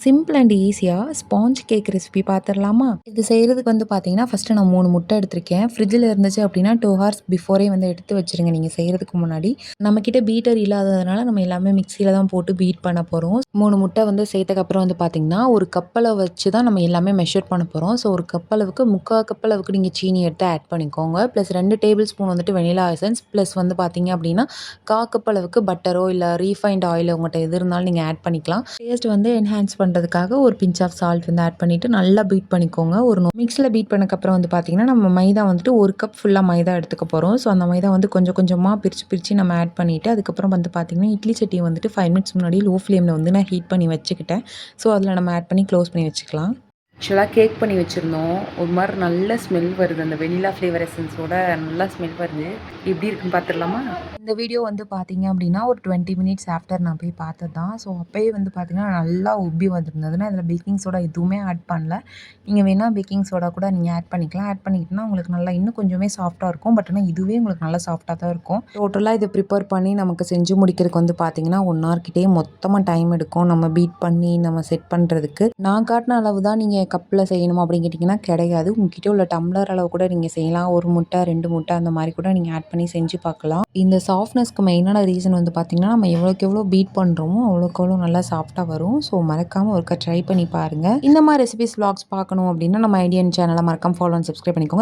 Simple and ஈஸியாக sponge cake recipe பார்த்துடலாமா? இது செய்கிறதுக்கு வந்து பார்த்தீங்கன்னா, ஃபஸ்ட்டு நான் 3 முட்டை எடுத்திருக்கேன். ஃப்ரிட்ஜில் இருந்துச்சு அப்படின்னா 2 ஹார்ஸ் பிஃபோரே வந்து எடுத்து வச்சுருங்க நீங்கள் செய்கிறதுக்கு முன்னாடி. நம்மக்கிட்ட பீட்டர் இல்லாததுனால நம்ம எல்லாமே மிக்சியில் தான் போட்டு பீட் பண்ண போகிறோம். 3 முட்டை வந்து சேர்த்தக்கப்புறம் வந்து பார்த்தீங்கன்னா, ஒரு கப்பளவு வச்சு தான் நம்ம எல்லாமே மெஷர் பண்ண போகிறோம். ஸோ ஒரு கப் அளவுக்கு 3/4 கப் அளவுக்கு நீங்கள் சீனி எடுத்து ஆட் பண்ணிக்கோங்க. ப்ளஸ் 2 டேபிள் ஸ்பூன் வந்துட்டு வெனிலா எசன்ஸ், ப்ளஸ் வந்து பார்த்தீங்க அப்படின்னா 1/4 கப் அளவுக்கு பட்டரோ இல்லை ரீஃபைண்ட் ஆயில் உங்கள்கிட்ட எது இருந்தாலும் நீங்கள் ஆட் பண்ணிக்கலாம். டேஸ்ட் வந்து என்ஹான்ஸ் பண்ணுறதுக்காக ஒரு பிஞ்ச் ஆஃப் சால்ட் வந்து ஆட் பண்ணிவிட்டு நல்லா பீட் பண்ணிக்கோங்க. ஒரு மிக்ஸியில் பீட் பண்ணக்கப்புறம் வந்து பார்த்திங்கன்னா, நம்ம மைதா வந்துட்டு 1 கப் ஃபுல்லாக மைதா எடுத்துக்க போகிறோம். ஸோ அந்த மைதா வந்து கொஞ்சம் கொஞ்சமாக பிரித்து நம்ம ஆட் பண்ணிவிட்டு, அதுக்கப்புறம் வந்து பார்த்திங்கன்னா, இட்லி சட்டியை வந்துட்டு 5 மினிட்ஸ் முன்னாடி லோ ஃப்ளேமில் வந்து நான் ஹீட் பண்ணி வச்சுக்கிட்டேன். ஸோ அதில் நம்ம ஆட் பண்ணி க்ளோஸ் பண்ணி வச்சுக்கலாம். ஆக்சுவலாக கேக் பண்ணி வச்சுருந்தோம். ஒரு மாதிரி நல்ல ஸ்மெல் வருது. அந்த வெனிலா ஃப்ளேவர் எசன்ஸோட நல்லா ஸ்மெல் வருது. எப்படி இருக்குன்னு பார்த்துடலாமா? இந்த வீடியோ வந்து பார்த்தீங்க அப்படின்னா, ஒரு 20 மினிட்ஸ் ஆஃப்டர் நான் போய் பார்த்தது தான். ஸோ அப்போயே வந்து பார்த்தீங்கன்னா, நல்லா உப்பி வந்திருந்ததுன்னா, அதில் பேக்கிங் சோடா எதுவுமே ஆட் பண்ணல. நீங்கள் வேணால் பேக்கிங் சோடா கூட நீங்கள் ஆட் பண்ணிக்கலாம். ஆட் பண்ணிக்கிட்டோன்னா உங்களுக்கு நல்லா இன்னும் கொஞ்சமே சாஃப்ட்டாக இருக்கும். பட் ஆனால் இதுவே உங்களுக்கு நல்லா சாஃப்ட்டாக தான் இருக்கும். டோட்டலாக இதை ப்ரிப்பேர் பண்ணி நமக்கு செஞ்சு முடிக்கிறதுக்கு வந்து பார்த்தீங்கன்னா, 1 ஹவர் கிட்டே மொத்தமாக டைம் எடுக்கும். நம்ம பீட் பண்ணி நம்ம செட் பண்ணுறதுக்கு. நான் காட்டின அளவு தான் நீங்கள் கப்பில் செய்யணுமா அப்படின்னு கேட்டிங்கன்னா கிடையாது. உங்ககிட்ட உள்ள டம்ளர் அளவு கூட நீங்கள் செய்யலாம். 1 முட்டை 2 முட்டை அந்த மாதிரி கூட நீங்கள் ஆட் பண்ணி செஞ்சு பார்க்கலாம். இந்த சாஃப்ட்னஸ்க்கு மெயினான ரீசன் வந்து பார்த்திங்கன்னா, நம்ம எவ்வளோக்கு எவ்வளோ பீட் பண்ணுறோமோ அவ்வளோக்கு எவ்வளோ நல்லா சாஃப்ட்டாக வரும். ஸோ மறக்காமல் ஒருக்கா ட்ரை பண்ணி பாருங்கள். இந்த மாதிரி ரெசிபிஸ், விளாக்ஸ் பார்க்கணும் அப்படின்னா நம்ம ஐடியன் சேனலை மறக்காமல் ஃபாலோ அண்ட் சப்ஸ்கிரைப் பண்ணிக்கோங்க.